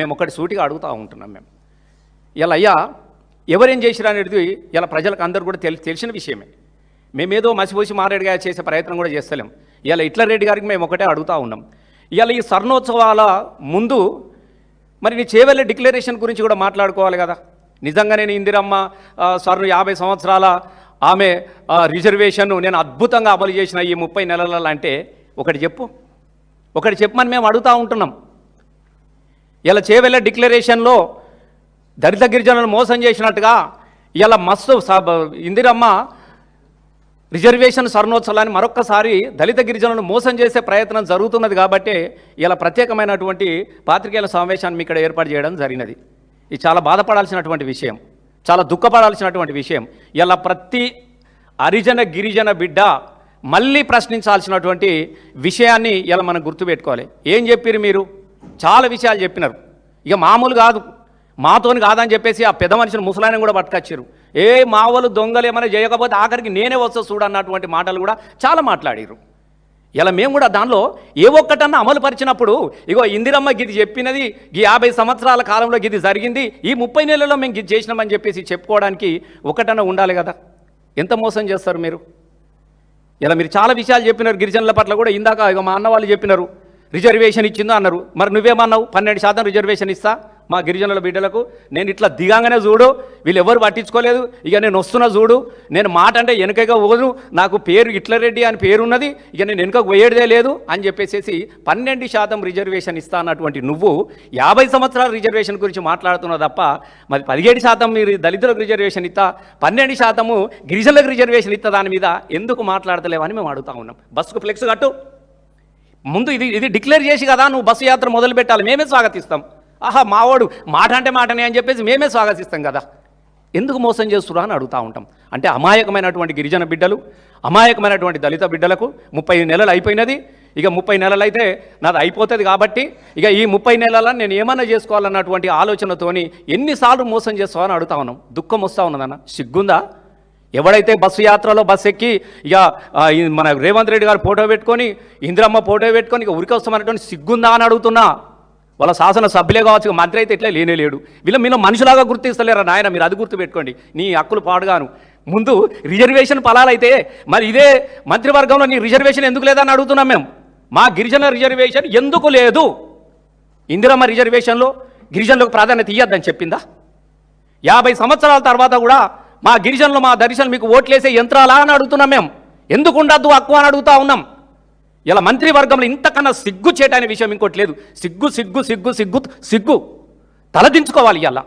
మేము ఒకటి సూటిగా అడుగుతూ ఉంటున్నాం. మేము ఇలా అయ్యా ఎవరేం చేసిరా అనేది ఇలా ప్రజలకు అందరూ కూడా తెలిసిన విషయమే. మేమేదో మసిపోసి మారేడుగా చేసే ప్రయత్నం కూడా చేస్తలేం. ఇలా హిట్లర్ రెడ్డి గారికి మేము ఒకటే అడుగుతూ ఉన్నాం. ఇలా ఈ స్వర్ణోత్సవాల ముందు మరి నీ చేవెళ్ళ డిక్లరేషన్ గురించి కూడా మాట్లాడుకోవాలి కదా. నిజంగానే ఇందిరమ్మ 50 సంవత్సరాల ఆమె రిజర్వేషన్ నేను అద్భుతంగా అమలు చేసిన ఈ 30 నెలలలో అంటే ఒకటి చెప్పమని మేము అడుగుతూ ఉంటున్నాం. ఇలా చేవెళ్ళ డిక్లరేషన్లో దళిత గిరిజనులను మోసం చేసినట్టుగా ఇలా మస్తు ఇందిరమ్మ రిజర్వేషన్ స్వర్ణోత్సవాన్ని మరొక్కసారి దళిత గిరిజనులను మోసం చేసే ప్రయత్నం జరుగుతున్నది. కాబట్టి ఇలా ప్రత్యేకమైనటువంటి పాత్రికేయుల సమావేశాన్ని ఇక్కడ ఏర్పాటు చేయడం జరిగినది. ఇది చాలా బాధపడాల్సినటువంటి విషయం, చాలా దుఃఖపడాల్సినటువంటి విషయం. ఇలా ప్రతి హరిజన గిరిజన బిడ్డ మళ్ళీ ప్రశ్నించాల్సినటువంటి విషయాన్ని ఇలా మనం గుర్తుపెట్టుకోవాలి. ఏం చెప్పారు మీరు? చాలా విషయాలు చెప్పినారు. ఇక మామూలు కాదు, మాతోని కాదని చెప్పేసి ఆ పెద్ద మనిషిని ముసలాయన కూడా పట్టుకొచ్చారు. మా వాళ్ళు దొంగలు ఏమైనా చేయకపోతే ఆఖరికి నేనే వస్తా చూడన్నటువంటి మాటలు కూడా చాలా మాట్లాడారు. ఇలా మేము కూడా దానిలో ఏ ఒక్కటన్నా అమలు పరిచినప్పుడు ఇగో ఇందిరమ్మ గిది చెప్పినది ఈ 50 సంవత్సరాల కాలంలో గిది జరిగింది, ఈ 30 నెలల్లో మేము గిది చేసినామని చెప్పేసి చెప్పుకోవడానికి ఒకటన్నా ఉండాలి కదా. ఎంత మోసం చేస్తారు మీరు? ఇలా మీరు చాలా విషయాలు చెప్పినారు గిరిజనుల పట్ల కూడా. ఇందాక ఇక మా అన్న వాళ్ళు చెప్పినారు రిజర్వేషన్ ఇచ్చిందో అన్నారు. మరి నువ్వేమన్నావు? 12% రిజర్వేషన్ ఇస్తా మా గిరిజనుల బిడ్డలకు. నేను ఇట్లా దిగాగానే చూడు, వీళ్ళు ఎవరు పట్టించుకోలేదు. ఇక నేను వస్తున్నా చూడు, నేను మాట అంటే వెనుకగా పోదు, నాకు పేరు హిట్లర్ రెడ్డి అని పేరు ఉన్నది, ఇక నేను వెనుకకు పోయేదే లేదు అని చెప్పేసి 12% రిజర్వేషన్ ఇస్తా అన్నటువంటి నువ్వు 50 సంవత్సరాల రిజర్వేషన్ గురించి మాట్లాడుతున్నావు తప్ప మరి 17% మీరు దళితులకు రిజర్వేషన్ ఇస్తా, 12% గిరిజనులకు రిజర్వేషన్ ఇస్తా దాని మీద ఎందుకు మాట్లాడతలేవని మేము అడుగుతా ఉన్నాం. బస్సుకు ఫ్లెక్స్ కట్టు ముందు, ఇది డిక్లేర్ చేసి కదా నువ్వు బస్సు యాత్ర మొదలు పెట్టాలి, మేమే స్వాగతిస్తాం. ఆహా మావాడు మాట అంటే మాటనే అని చెప్పేసి మేమే స్వాగతిస్తాం కదా. ఎందుకు మోసం చేస్తున్నా అని అడుగుతూ ఉంటాం. అంటే అమాయకమైనటువంటి గిరిజన బిడ్డలు, అమాయకమైనటువంటి దళిత బిడ్డలకు 30 నెలలు అయిపోయినది. ఇక 30 నెలలు అయితే నాది అయిపోతుంది కాబట్టి ఇక ఈ 30 నెలలను నేను ఏమన్నా చేసుకోవాలన్నటువంటి ఆలోచనతోని ఎన్నిసార్లు మోసం చేస్తావని అడుగుతా ఉన్నాం. దుఃఖం వస్తూ ఉన్నదన్న, సిగ్గుందా? ఎవడైతే బస్సు యాత్రలో బస్సు ఎక్కి ఇక మన రేవంత్ రెడ్డి గారు ఫోటో పెట్టుకొని ఇందిరమ్మ ఫోటో పెట్టుకొని ఇక ఉరికి వస్తామన్నటువంటి సిగ్గుందా అని అడుగుతున్నా. వాళ్ళ శాసన సభ్యులే కావచ్చు, మంత్రి అయితే ఇట్లా లేనేలేడు. వీళ్ళు మనుషులాగా గుర్తిస్తలేరా నాయన? మీరు అది గుర్తుపెట్టుకోండి. నీ హక్కులు పాడుగాను ముందు రిజర్వేషన్ ఫలాలైతే మరి ఇదే మంత్రివర్గంలో నీ రిజర్వేషన్ ఎందుకు లేదని అడుగుతున్నాం మేము. మా గిరిజన రిజర్వేషన్ ఎందుకు లేదు? ఇందిరమ్మ రిజర్వేషన్లో గిరిజనులకు ప్రాధాన్యత ఇయ్యద్దని చెప్పిందా? 50 సంవత్సరాల తర్వాత కూడా మా గిరిజనులు మా దర్శనం మీకు ఓట్లేసే యంత్రాలా అని అడుగుతున్నాం మేము. ఎందుకు ఉండద్దు హక్కు అని అడుగుతా ఉన్నాం. ఇలా మంత్రివర్గంలో ఇంతకన్నా సిగ్గు చేయటనే విషయం ఇంకోటి లేదు. సిగ్గు సిగ్గు సిగ్గు సిగ్గు సిగ్గు తలదించుకోవాలి. ఇలా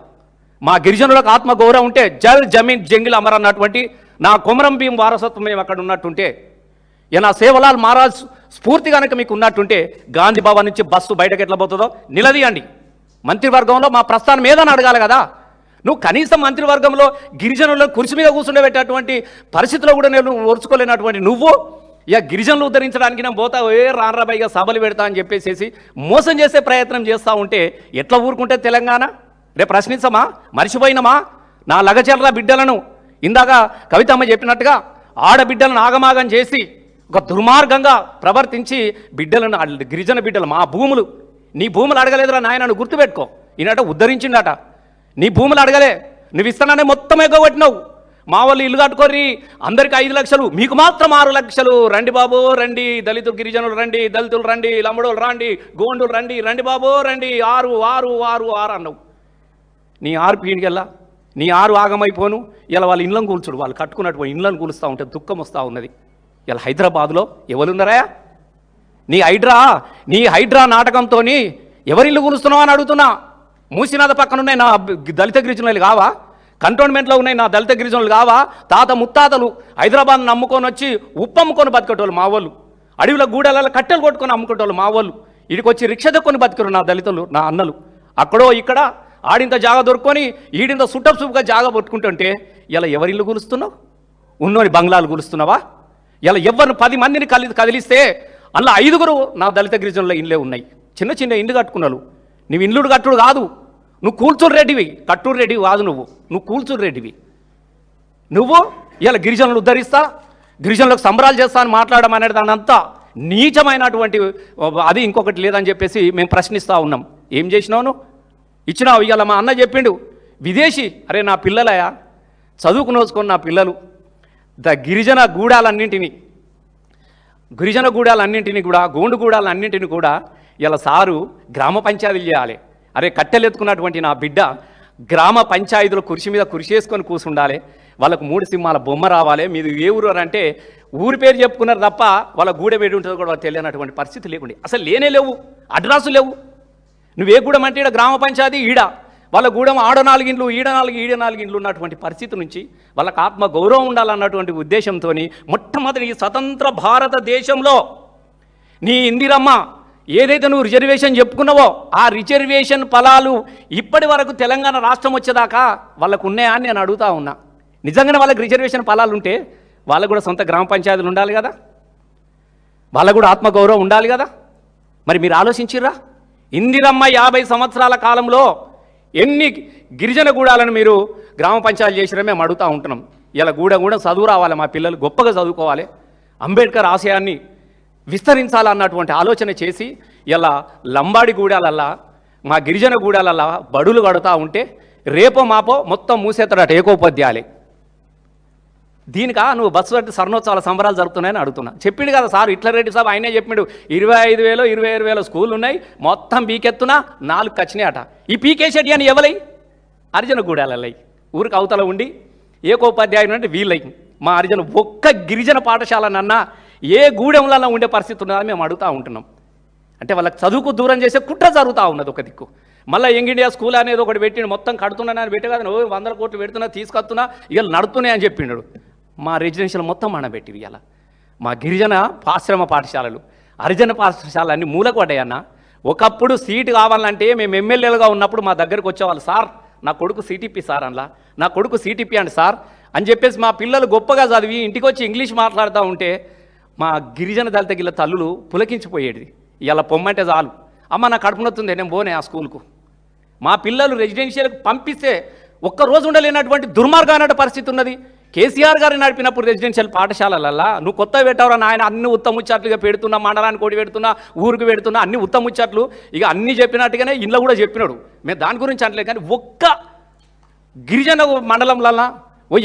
మా గిరిజనులకు ఆత్మగౌరవం ఉంటే జల్ జమీన్ జంగిల్ అమర్ అన్నటువంటి నా కొమరం భీం వారసత్వం మేము అక్కడ ఉన్నట్టుంటే, నా సేవలాల్ మహారాజ్ స్ఫూర్తి కనుక మీకు ఉన్నట్టుంటే గాంధీ భవన్ నుంచి బస్సు బయటకు ఎట్లా పోతుందో నిలదీయండి. మంత్రివర్గంలో మా ప్రస్థానం ఏదని అడగాలి కదా. నువ్వు కనీసం మంత్రివర్గంలో గిరిజనులను కుర్చీ మీద కూర్చుండబెట్టేటువంటి పరిస్థితిలో కూడా నేను ఓర్చుకోలేనటువంటి నువ్వు ఇక గిరిజనులు ఉద్ధరించడానికి నేను పోతా రాన్రాబాయిగా సభలు పెడతా అని చెప్పేసి మోసం చేసే ప్రయత్నం చేస్తూ ఉంటే ఎట్లా ఊరుకుంటే తెలంగాణ? రేపు ప్రశ్నించమా? మర్చిపోయినమా? నా లగచర్ల బిడ్డలను ఇందాక కవితమ్మ చెప్పినట్టుగా ఆడబిడ్డలను ఆగమాగం చేసి ఒక దుర్మార్గంగా ప్రవర్తించి బిడ్డలను, గిరిజన బిడ్డలు మా భూములు, నీ భూములు అడగలేదురా నాయన, నువ్వు గుర్తుపెట్టుకో. ఈయనట ఉద్ధరించిండట, నీ భూములు అడగలే, నువ్వు ఇస్తాననే మొత్తం ఎగ్గొట్టినావు. మా వాళ్ళు ఇల్లు కట్టుకోర్రి, అందరికి 5 లక్షలు, మీకు మాత్రం 6 లక్షలు. రండి బాబు రండి, దళితులు గిరిజనులు రండి, దళితులు రండి, లంబడోలు రండి, గోండులు రండి, రండి బాబు రండి, 6 అన్నావు. నీ 6 పీడికెళ్ళా, నీ 6 ఆగమైపోను. ఇలా వాళ్ళ ఇళ్ళను కూల్చుడు, వాళ్ళు కట్టుకున్నట్టు ఇళ్ళను కూలుస్తూ ఉంటే దుఃఖం వస్తూ ఉన్నది. ఇలా హైదరాబాద్లో ఎవరున్నారా? నీ హైడ్రా నాటకంతో ఎవరిల్లు కూలుస్తున్నావు అని అడుగుతున్నా. మూసినాథ పక్కన ఉన్నాయి నా దళిత గిరిజనులు కావా? కంటోన్మెంట్లో ఉన్నాయి నా దళిత గిరిజనులు కావా? తాత ముత్తాతలు హైదరాబాద్ అమ్ముకొని వచ్చి ఉప్పు అమ్ముకొని బతికేటోళ్ళు మా వాళ్ళు, అడవిలో గూడెలలో కట్టెలు కొట్టుకొని అమ్ముకునేటోళ్ళు మా వాళ్ళు, ఇడికి వచ్చి రిక్ష దొక్కొని బతికారు నా దళితులు, నా అన్నలు. అక్కడో ఇక్కడ ఆడింత జాగా దొరుకుని ఈడింత సుట్టపుగా జాగా పట్టుకుంటుంటే ఇలా ఎవరిల్లు కూలుస్తున్నావు? ఉన్నోని బంగ్లాలు కూలుస్తున్నావా? ఇలా ఎవరిని 10 మందిని కదిలిస్తే అలా 5గురు నా దళిత గిరిజనుల ఇండ్లే ఉన్నాయి. చిన్న చిన్న ఇండ్లు కట్టుకున్నాను. నువ్వు ఇండ్లు కట్టుడు కాదు, నువ్వు కూల్చూరు రెడ్డివి, కట్టూరు రెడ్డివి కాదు, నువ్వు కూల్చూరు రెడ్డివి. నువ్వు ఇలా గిరిజనులు ఉద్ధరిస్తా, గిరిజనులకు సంబరాలు చేస్తా అని మాట్లాడడం అనేది దాని అంతా నీచమైనటువంటి అది ఇంకొకటి లేదని చెప్పేసి మేము ప్రశ్నిస్తూ ఉన్నాం. ఏం చేసినావు నువ్వు? ఇచ్చినావు. ఇవాళ మా అన్న చెప్పిండు విదేశీ, అరే నా పిల్లలయా చదువుకుని వచ్చుకొని నా పిల్లలు గిరిజన గూడాలన్నింటినీ కూడా గోండు గూడాలన్నింటినీ కూడా ఇలా సారు గ్రామ పంచాయతీలు చేయాలి. అరే కట్టెలెత్తుకున్నటువంటి నా బిడ్డ గ్రామ పంచాయతీలో కుర్చీ మీద కుర్చీ వేసుకొని కూర్చుండాలి, వాళ్ళకు 3 సింహాల బొమ్మ రావాలి. మీరు ఏ ఊరు అంటే ఊరి పేరు చెప్పుకున్నారు తప్ప వాళ్ళ గూడెం ఏడు ఉంటుందో కూడా తెలియనటువంటి పరిస్థితి లేకుండే, అసలు లేనే లేవు, అడ్రస్సు లేవు. నువ్వే గూడెం అంటే ఈడ గ్రామ పంచాయతీ, ఈడ వాళ్ళ గూడెం ఆడ 4 ఇండ్లు, ఈడ 4 ఇండ్లు ఉన్నటువంటి పరిస్థితి నుంచి వాళ్ళకు ఆత్మ గౌరవం ఉండాలన్నటువంటి ఉద్దేశంతో మొట్టమొదటి ఈ స్వతంత్ర భారతదేశంలో నీ ఇందిరమ్మ ఏదైతే నువ్వు రిజర్వేషన్ చెప్పుకున్నావో ఆ రిజర్వేషన్ ఫలాలు ఇప్పటి వరకు తెలంగాణ రాష్ట్రం వచ్చేదాకా వాళ్ళకు ఉన్నాయా అని నేను అడుగుతా ఉన్నా. నిజంగానే వాళ్ళకి రిజర్వేషన్ ఫలాలు ఉంటే వాళ్ళకు కూడా సొంత గ్రామ పంచాయతీలు ఉండాలి కదా, వాళ్ళకు కూడా ఆత్మగౌరవం ఉండాలి కదా. మరి మీరు ఆలోచించిర్రా? ఇందిరమ్మ 50 సంవత్సరాల కాలంలో ఎన్ని గిరిజన గూడాలను మీరు గ్రామ పంచాయతీలు చేసినా మేము అడుగుతూ ఉంటున్నాం. ఇలా గూడెం చదువు రావాలి, మా పిల్లలు గొప్పగా చదువుకోవాలి, అంబేద్కర్ ఆశయాన్ని విస్తరించాలన్నటువంటి ఆలోచన చేసి ఇలా లంబాడి గూడాలల్లా మా గిరిజన గూడాలల్లా బడులు కడుతూ ఉంటే రేపో మాపో మొత్తం మూసేస్తాడట ఏకోపాధ్యాయులే. దీనికా నువ్వు బస్సు అంటే స్వర్ణోత్సవాల సంబరాలు జరుగుతున్నాయని అడుగుతున్నా. చెప్పిండు కదా సార్ హిట్లర్ సాబ్, ఆయనే చెప్పిండు 25,000 26,000 స్కూళ్ళు ఉన్నాయి, మొత్తం పీకెత్తునా 4 వచ్చినాయి అట. ఈ పీకేసేటి అని ఎవలై? హరిజన గూడాలయ్యి, ఊరికి అవతల ఉండి ఏకోపాధ్యాయులు అంటే వీళ్ళై. మా హరిజన ఒక్క గిరిజన పాఠశాలనన్నా ఏ గూడెంలో ఉండే పరిస్థితి ఉన్నదని మేము అడుగుతూ ఉంటున్నాం. అంటే వాళ్ళకి చదువుకు దూరం చేసే కుట్ర జరుగుతూ ఉన్నది ఒక దిక్కు. మళ్ళీ యంగ్ ఇండియా స్కూల్ అనేది ఒకటి పెట్టిండు, మొత్తం కడుతున్నాను అని పెట్టి కదా 100 కోట్లు పెడుతున్నా తీసుకొస్తున్నా ఇవాళ నడుతున్నాయి అని చెప్పిండు. మా రెసిడెన్షియల్ మొత్తం మనబెట్టి ఇవాళ మా గిరిజన ఆశ్రమ పాఠశాలలు హరిజన పాఠశాలలు అన్నీ మూలకు పడ్డాయన్న. ఒకప్పుడు సీటు కావాలంటే మేము ఎమ్మెల్యేలుగా ఉన్నప్పుడు మా దగ్గరకు వచ్చేవాళ్ళు, సార్ నా కొడుకు సీటీపీ సార్ అనలా, నా కొడుకు సీటీపీ అండి సార్ అని చెప్పేసి మా పిల్లలు గొప్పగా చదివి ఇంటికి వచ్చి ఇంగ్లీష్ మాట్లాడుతూ ఉంటే మా గిరిజన దళిత గిల్ల తల్లులు పులకించిపోయేది. ఇలా పొమ్మంటే చాలు, అమ్మ నా కడుపునొస్తుంది నేను పోనే ఆ స్కూల్కు. మా పిల్లలు రెసిడెన్షియల్కి పంపిస్తే ఒక్కరోజు ఉండలేనటువంటి దుర్మార్గమైన పరిస్థితి ఉన్నది. కేసీఆర్ గారు నడిపినప్పుడు రెసిడెన్షియల్ పాఠశాలలల్లా నువ్వు కొత్త పెట్టవరా నాయన, అన్ని ఉత్తముచ్చట్లుగా పెడుతున్నా, మండలానికి కోడి పెడుతున్నా, ఊరికి పెడుతున్నా, అన్ని ఉత్తముచ్చట్లు ఇక అన్నీ చెప్పినట్టుగానే ఇంట్లో కూడా చెప్పినాడు. మేము దాని గురించి అనలేదు, కానీ ఒక్క గిరిజన మండలంలల్లా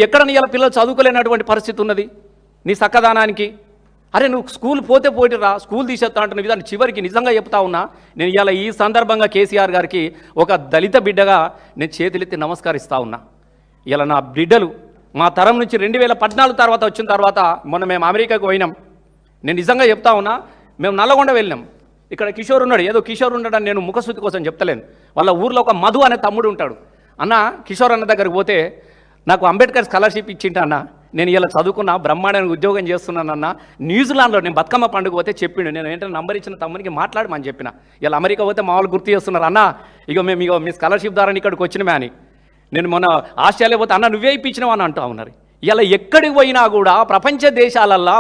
ఎక్కడ ఇలా పిల్లలు చదువుకోలేనటువంటి పరిస్థితి ఉన్నది నీ చక్కదానానికి. అరే నువ్వు స్కూల్ పోతే పోయిరా, స్కూల్ తీసేస్తా అంటున్నావు. దాన్ని చివరికి నిజంగా చెప్తా ఉన్నా, నేను ఇలా ఈ సందర్భంగా కేసీఆర్ గారికి ఒక దళిత బిడ్డగా నేను చేతులెత్తి నమస్కరిస్తూ ఉన్నా. ఇలా నా బిడ్డలు మా తరం నుంచి 2014 తర్వాత వచ్చిన తర్వాత మొన్న మేము అమెరికాకు పోయినాం. నేను నిజంగా చెప్తా ఉన్నా, మేము నల్లగొండ వెళ్ళినాం. ఇక్కడ కిషోర్ ఉన్నాడు, ఏదో కిషోర్ ఉన్నాడని నేను ముఖశుద్ధి కోసం చెప్తలేను. వాళ్ళ ఊర్లో ఒక మధు అనే తమ్ముడు ఉంటాడు. అన్న కిషోర్ అన్న దగ్గరికి పోతే నాకు అంబేద్కర్ స్కాలర్షిప్ ఇచ్చింట అన్న, నేను ఇలా చదువుకున్నా, బ్రహ్మాండానికి ఉద్యోగం చేస్తున్నానన్న. న్యూజిలాండ్లో నేను బతుకమ్మ పండుగ పోతే చెప్పిండు, నేను ఏంటంటే నంబర్ ఇచ్చిన తమ్మునికి మాట్లాడమని చెప్పిన. ఇలా అమెరికా పోతే మామూలు గుర్తు చేస్తున్నారు, అన్న ఇక మేము మీ స్కాలర్షిప్ ద్వారా ఇక్కడికి వచ్చినమే అని. నేను మొన్న ఆస్ట్రేలియా పోతే అన్న నువ్వే ఇప్పించినావు అని అంటూ ఉన్నారు. ఇలా ఎక్కడికి పోయినా కూడా ప్రపంచ దేశాలల్లా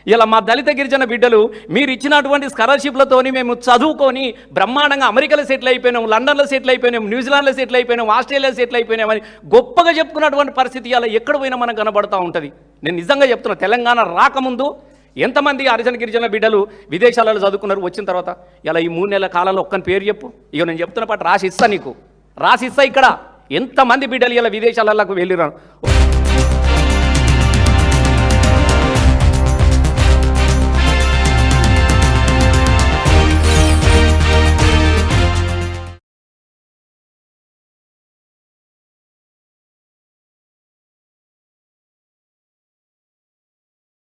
ఇలా మా దళిత గిరిజన బిడ్డలు మీరు ఇచ్చినటువంటి స్కాలర్షిప్లతోని మేము చదువుకొని బ్రహ్మాండంగా అమెరికాలో సెటిల్ అయిపోయినాం, లండన్లో సెటిల్ అయిపోయినాం, న్యూజిలాండ్లో సెటిల్ అయిపోయినాం, ఆస్ట్రేలియాలో సెటిల్ అయిపోయినామని గొప్పగా చెప్పుకున్నటువంటి పరిస్థితి ఇలా ఎక్కడ పోయినా మనకు కనబడుతూ ఉంటుంది. నేను నిజంగా చెప్తున్నా, తెలంగాణ రాకముందు ఎంతమంది హరిజన గిరిజన బిడ్డలు విదేశాలలో చదువుకున్నారు, వచ్చిన తర్వాత ఇలా ఈ 3 నెలల కాలంలో ఒక్కని పేరు చెప్పు. ఇక నేను చెప్తున్న పాటు రాసి ఇస్తా, నీకు రాసి ఇస్తా. ఇక్కడ ఎంతమంది బిడ్డలు ఇలా విదేశాలకు వెళ్ళిరాను.